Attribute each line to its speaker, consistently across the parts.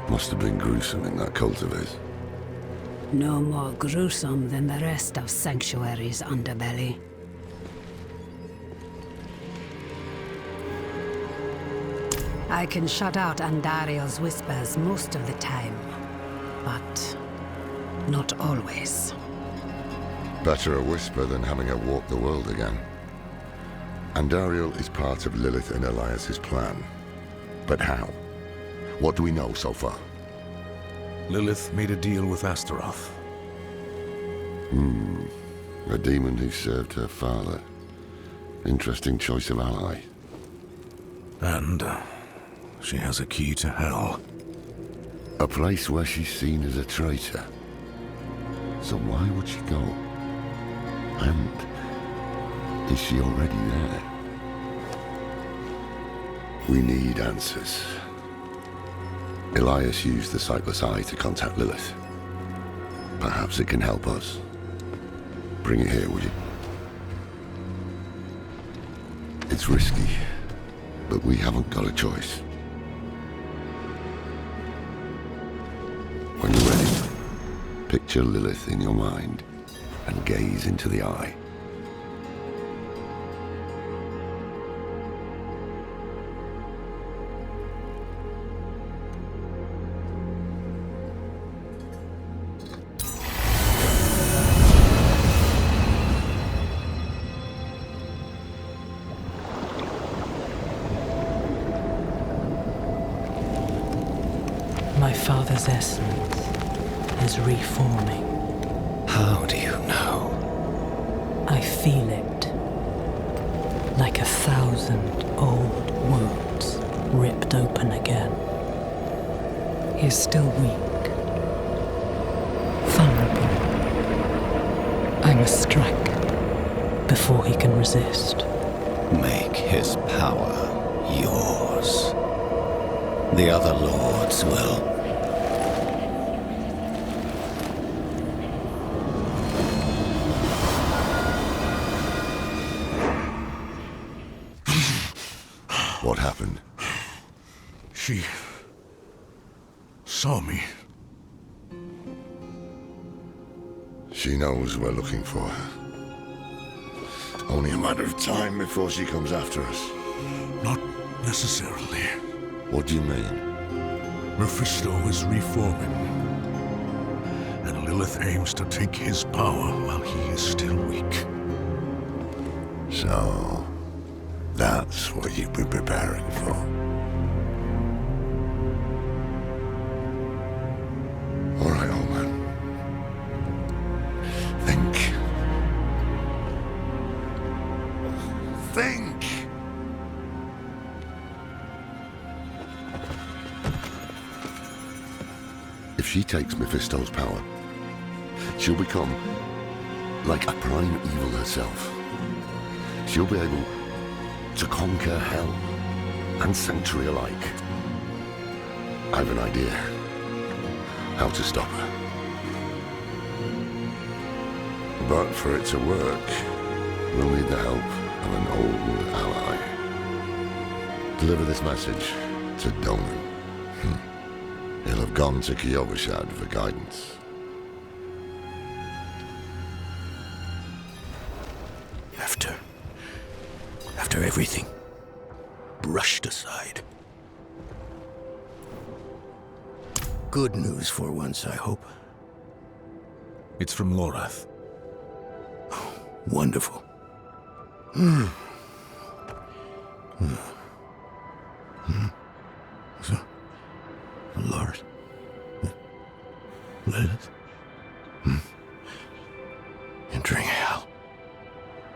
Speaker 1: Must have been gruesome in that cult of his.
Speaker 2: No more gruesome than the rest of Sanctuary's underbelly. I can shut out Andario's whispers most of the time, but not always.
Speaker 1: Better a whisper than having her walk the world again. Andariel is part of Lilith and Elias's plan. But how? What do we know so far?
Speaker 3: Lilith made a deal with Astaroth.
Speaker 1: A demon who served her father. Interesting choice of ally.
Speaker 3: And she has a key to hell.
Speaker 1: A place where she's seen as a traitor. So why would she go? And is she already there? We need answers. Elias used the Sightless Eye to contact Lilith. Perhaps it can help us. Bring it here, would you? It's risky, but we haven't got a choice. When you're ready, picture Lilith in your mind and gaze into the eye.
Speaker 4: My father's essence is reforming.
Speaker 5: How do you know?
Speaker 4: I feel it. Like 1,000 old wounds ripped open again. He is still weak. Vulnerable. I must strike before he can resist.
Speaker 5: Make his power yours. The other lords will.
Speaker 1: What happened?
Speaker 3: She saw me.
Speaker 1: She knows we're looking for her. Only a matter of time before she comes after us.
Speaker 3: Not necessarily.
Speaker 1: What do you mean?
Speaker 3: Mephisto is reforming. And Lilith aims to take his power while he is still weak.
Speaker 1: So, that's what you've been preparing for. All right, old man. Think. Think! If she takes Mephisto's power, she'll become like a prime evil herself. She'll be able to conquer hell and sanctuary alike. I have an idea how to stop her. But for it to work, we'll need the help of an old ally. Deliver this message to Doman. He'll have gone to Kyovashad for guidance.
Speaker 5: After everything brushed aside. Good news for once, I hope.
Speaker 3: It's from Lorath.
Speaker 5: Wonderful. So, Lord. Lilith. Entering hell.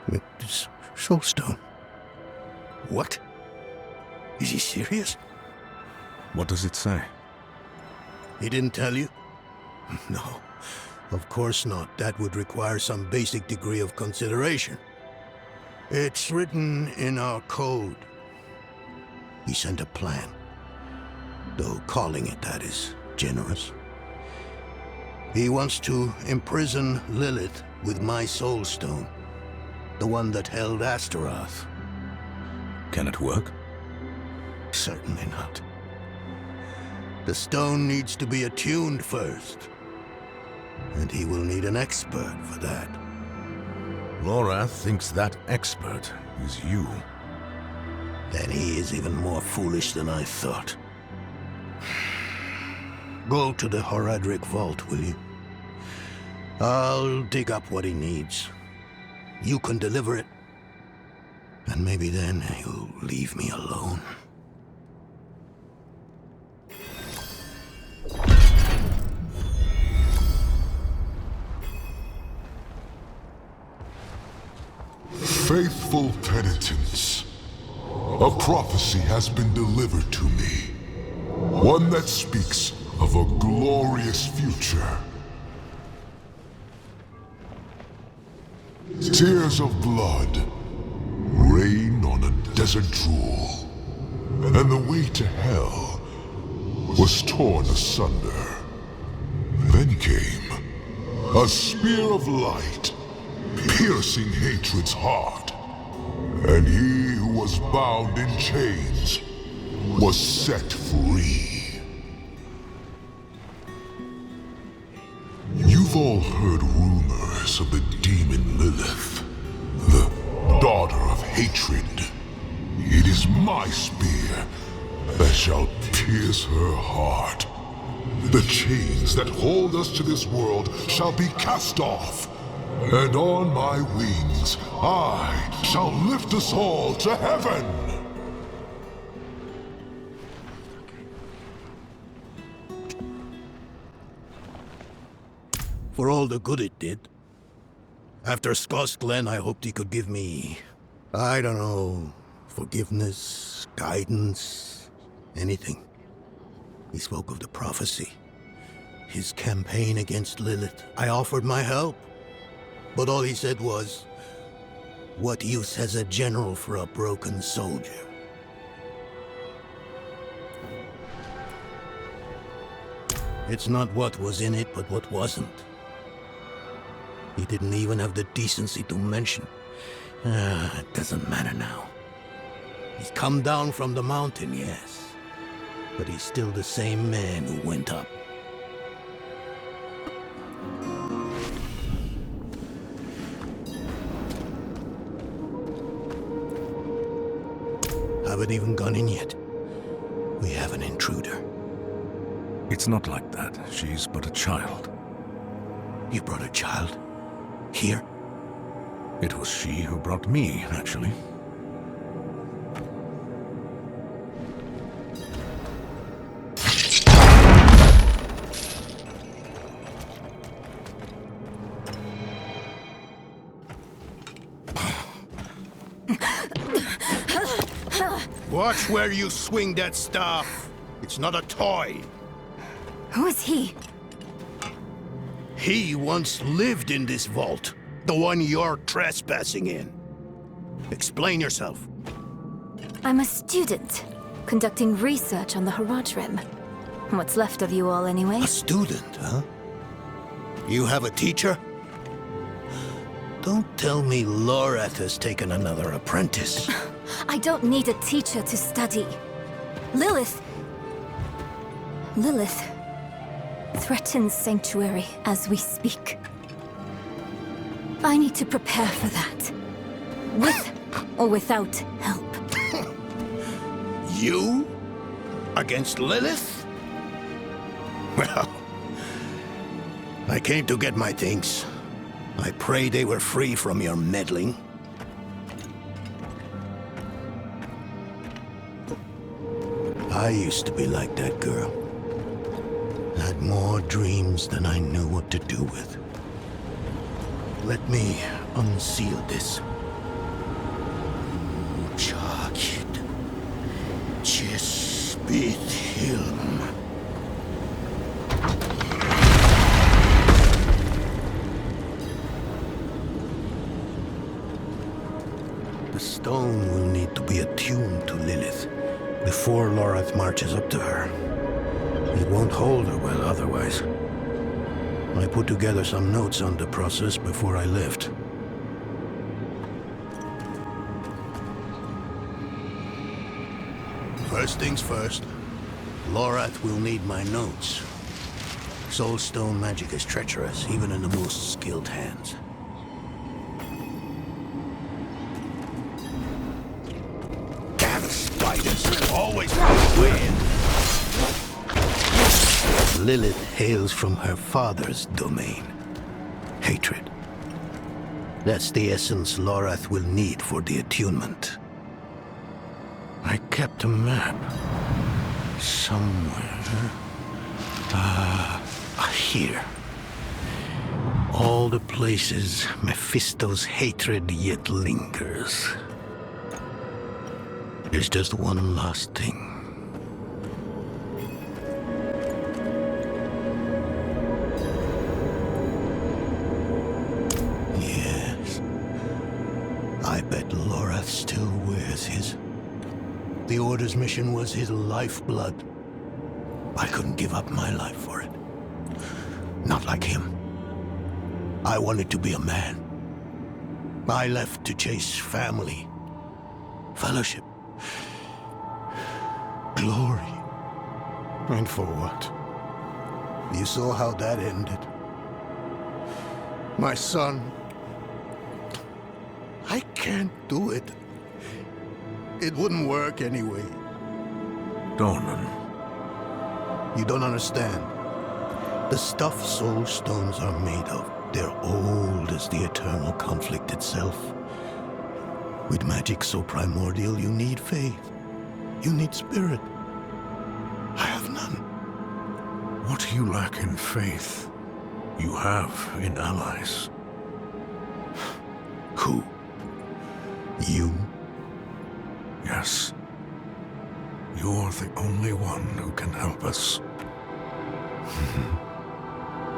Speaker 5: With this soulstone. What? Is he serious?
Speaker 3: What does it say?
Speaker 6: He didn't tell you? No, of course not. That would require some basic degree of consideration. It's written in our code. He sent a plan. Though calling it that is generous. He wants to imprison Lilith with my soulstone. The one that held Astaroth.
Speaker 3: Can it work?
Speaker 6: Certainly not. The stone needs to be attuned first. And he will need an expert for that.
Speaker 3: Lorath thinks that expert is you.
Speaker 6: Then he is even more foolish than I thought. Go to the Horadric vault, will you? I'll dig up what he needs. You can deliver it. And maybe then he'll leave me alone.
Speaker 7: Faithful penitents, a prophecy has been delivered to me. One that speaks of a glorious future. Tears of blood rain on a desert drool, and the way to hell was torn asunder. Then came a spear of light, piercing hatred's heart, and he who was bound in chains was set free. You've all heard rumors of the demon Lilith, the daughter of hatred. It is my spear that shall pierce her heart. The chains that hold us to this world shall be cast off, and on my wings I shall lift us all to heaven.
Speaker 6: For all the good it did. After Skoss Glen, I hoped he could give me, I don't know, forgiveness, guidance, anything. He spoke of the prophecy, his campaign against Lilith. I offered my help, but all he said was, "What use has a general for a broken soldier?" It's not what was in it, but what wasn't. He didn't even have the decency to mention. It doesn't matter now. He's come down from the mountain, yes. But he's still the same man who went up. Haven't even gone in yet. We have an intruder.
Speaker 3: It's not like that. She's but a child.
Speaker 6: You brought a child? Here?
Speaker 3: It was she who brought me, actually.
Speaker 6: Watch where you swing that staff. It's not a toy.
Speaker 8: Who is he?
Speaker 6: He once lived in this vault. The one you're trespassing in. Explain yourself.
Speaker 8: I'm a student, conducting research on the Horadrim. What's left of you all, anyway?
Speaker 6: A student, huh? You have a teacher? Don't tell me Lorath has taken another apprentice.
Speaker 8: I don't need a teacher to study. Lilith threatens Sanctuary as we speak. I need to prepare for that. With or without help.
Speaker 6: You? Against Lilith? Well, I came to get my things. I pray they were free from your meddling. I used to be like that girl. Had more dreams than I knew what to do with. Let me unseal this. Chakid. Chespit Hilm. The stone will need to be attuned to Lilith before Lorath marches up to her. It won't hold her well otherwise. I put together some notes on the process before I left. First things first. Lorath will need my notes. Soulstone magic is treacherous, even in the most skilled hands. Damn spiders! Always win! Lilith hails from her father's domain. Hatred. That's the essence Lorath will need for the attunement. I kept a map. Somewhere. Here. All the places Mephisto's hatred yet lingers. There's just one last thing. Yes. I bet Lorath still wears his. The Order's mission was his lifeblood. I couldn't give up my life for it. Not like him. I wanted to be a man. I left to chase family, fellowship, glory. And for what? You saw how that ended. My son. I can't do it. It wouldn't work anyway.
Speaker 3: Dornan.
Speaker 6: You don't understand. The stuff soul stones are made of, they're old as the eternal conflict itself. With magic so primordial, you need faith. You need spirit. I have none.
Speaker 3: What you lack in faith, you have in allies.
Speaker 6: Who? You?
Speaker 3: Yes. You're the only one who can help us.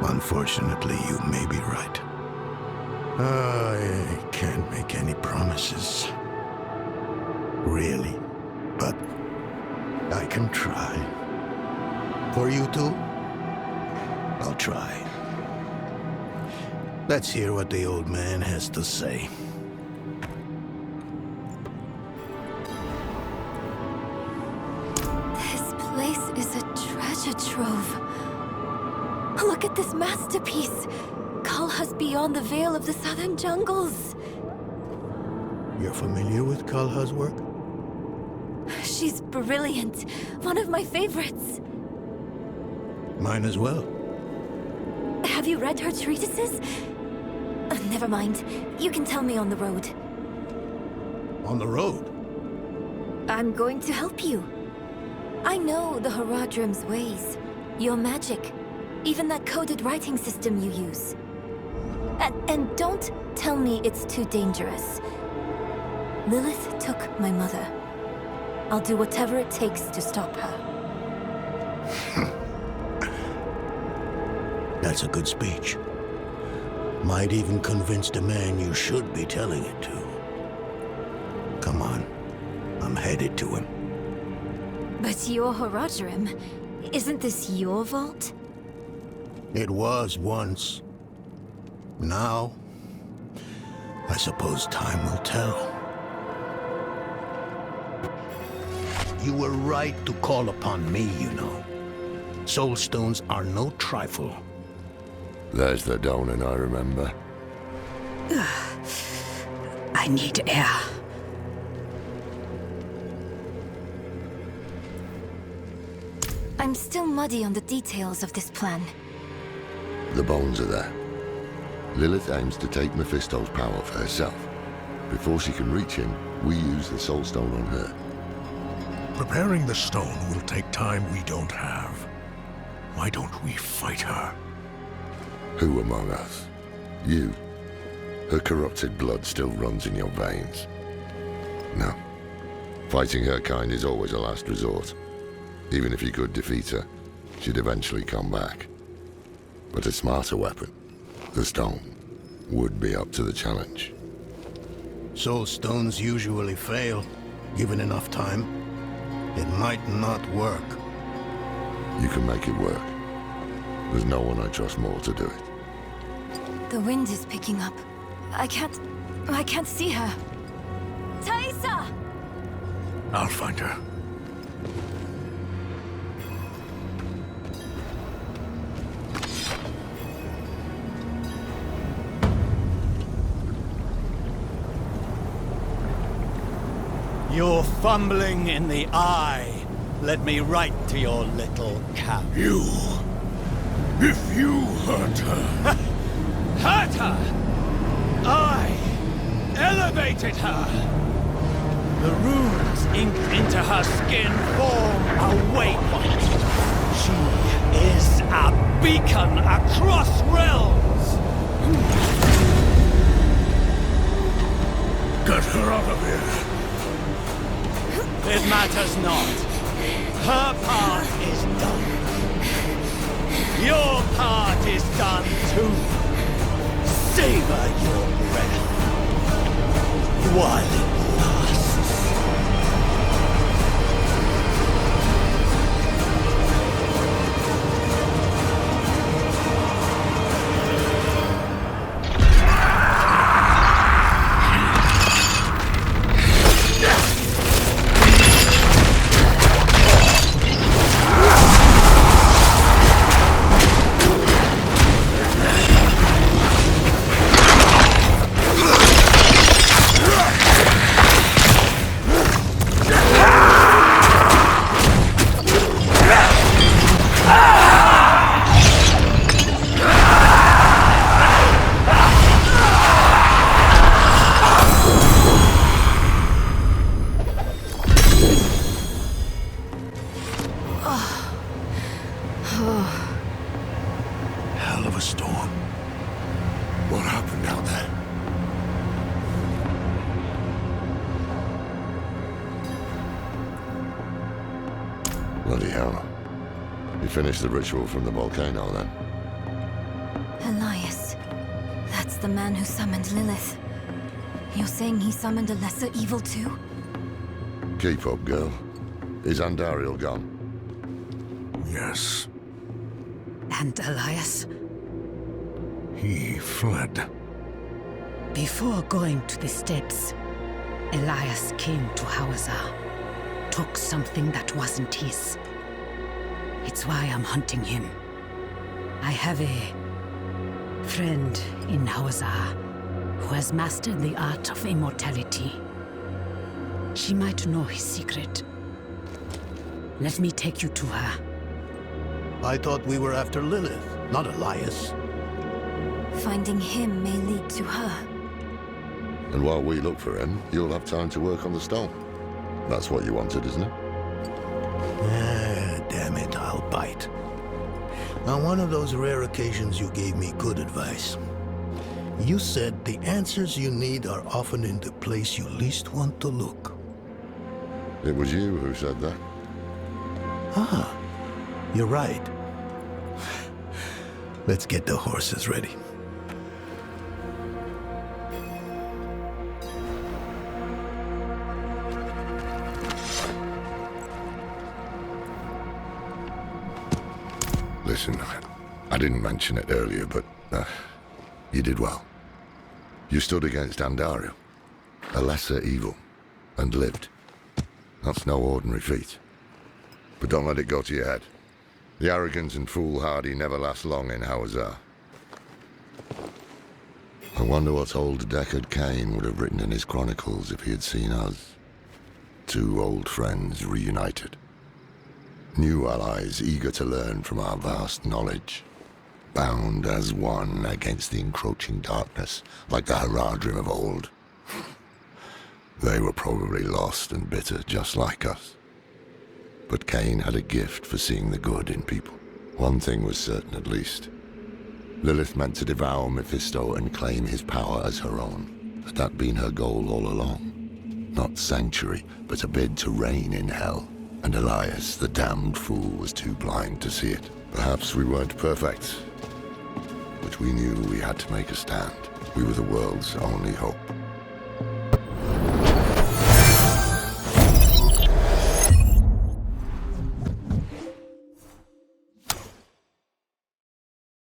Speaker 6: Unfortunately, you may be right. I can't make any promises. Really. But I can try. For you too? I'll try. Let's hear what the old man has to say.
Speaker 8: This place is a treasure trove. Look at this masterpiece. Kalha's beyond the veil of the southern jungles.
Speaker 6: You're familiar with Kalha's work?
Speaker 8: She's brilliant. One of my favorites.
Speaker 6: Mine as well.
Speaker 8: Have you read her treatises? Never mind. You can tell me on the road.
Speaker 6: On the road?
Speaker 8: I'm going to help you. I know the Haradrim's ways. Your magic. Even that coded writing system you use. And don't tell me it's too dangerous. Lilith took my mother. I'll do whatever it takes to stop her.
Speaker 6: That's a good speech. Might even convince the man you should be telling it to. Come on. I'm headed to him.
Speaker 8: But you're Haradrim. Isn't this your vault?
Speaker 6: It was once. Now, I suppose time will tell. You were right to call upon me, you know. Soulstones are no trifle.
Speaker 1: There's the Donan I remember.
Speaker 2: I need air.
Speaker 8: I'm still muddy on the details of this plan.
Speaker 1: The bones are there. Lilith aims to take Mephisto's power for herself. Before she can reach him, we use the Soul Stone on her.
Speaker 3: Preparing the stone will take time we don't have. Why don't we fight her?
Speaker 1: Who among us? You. Her corrupted blood still runs in your veins. No. Fighting her kind is always a last resort. Even if you could defeat her, she'd eventually come back. But a smarter weapon, the stone, would be up to the challenge.
Speaker 6: Soulstones usually fail, given enough time. It might not work.
Speaker 1: You can make it work. There's no one I trust more to do it.
Speaker 8: The wind is picking up. I can't see her. Thaisa!
Speaker 3: I'll find her.
Speaker 9: fumbling in the eye led me right to your little camp.
Speaker 3: If you hurt her...
Speaker 9: Hurt her! I elevated her! The runes inked into her skin form a waypoint. She is a beacon across realms!
Speaker 3: Get her out of here!
Speaker 9: It matters not. Her part is done. Your part is done too. Savor your breath while it lasts.
Speaker 3: Hell of a storm.
Speaker 1: What happened out there? Bloody hell. You finished the ritual from the volcano, then?
Speaker 8: Elias. That's the man who summoned Lilith. You're saying he summoned a lesser evil too?
Speaker 1: Keep up, girl. Is Andariel gone?
Speaker 3: Yes,
Speaker 2: And Elias,
Speaker 3: he fled.
Speaker 2: before going to the steps, Elias came to Hawazar, took something that wasn't his. It's why I'm hunting him. I have a friend in Hawazar who has mastered the art of immortality. She might know his secret. Let me take you to her.
Speaker 6: I thought we were after Lilith, not Elias.
Speaker 8: Finding him may lead to her.
Speaker 1: And while we look for him, you'll have time to work on the stone. That's what you wanted, isn't it?
Speaker 6: Ah, damn it, I'll bite. On one of those rare occasions you gave me good advice. You said the answers you need are often in the place you least want to look.
Speaker 1: It was you who said that.
Speaker 6: Ah, you're right. Let's get the horses ready.
Speaker 1: Listen, I didn't mention it earlier, but you did well. You stood against Andariel, a lesser evil, and lived. That's no ordinary feat. But don't let it go to your head. The arrogance and foolhardy never last long in Hawazar. I wonder what old Deckard Cain would have written in his chronicles if he had seen us. Two old friends reunited. New allies eager to learn from our vast knowledge. Bound as one against the encroaching darkness, like the Haradrim of old. They were probably lost and bitter, just like us. But Cain had a gift for seeing the good in people. One thing was certain, at least. Lilith meant to devour Mephisto and claim his power as her own. Had that been her goal all along? Not sanctuary, but a bid to reign in hell. And Elias, the damned fool, was too blind to see it. Perhaps we weren't perfect, but we knew we had to make a stand. We were the world's only hope.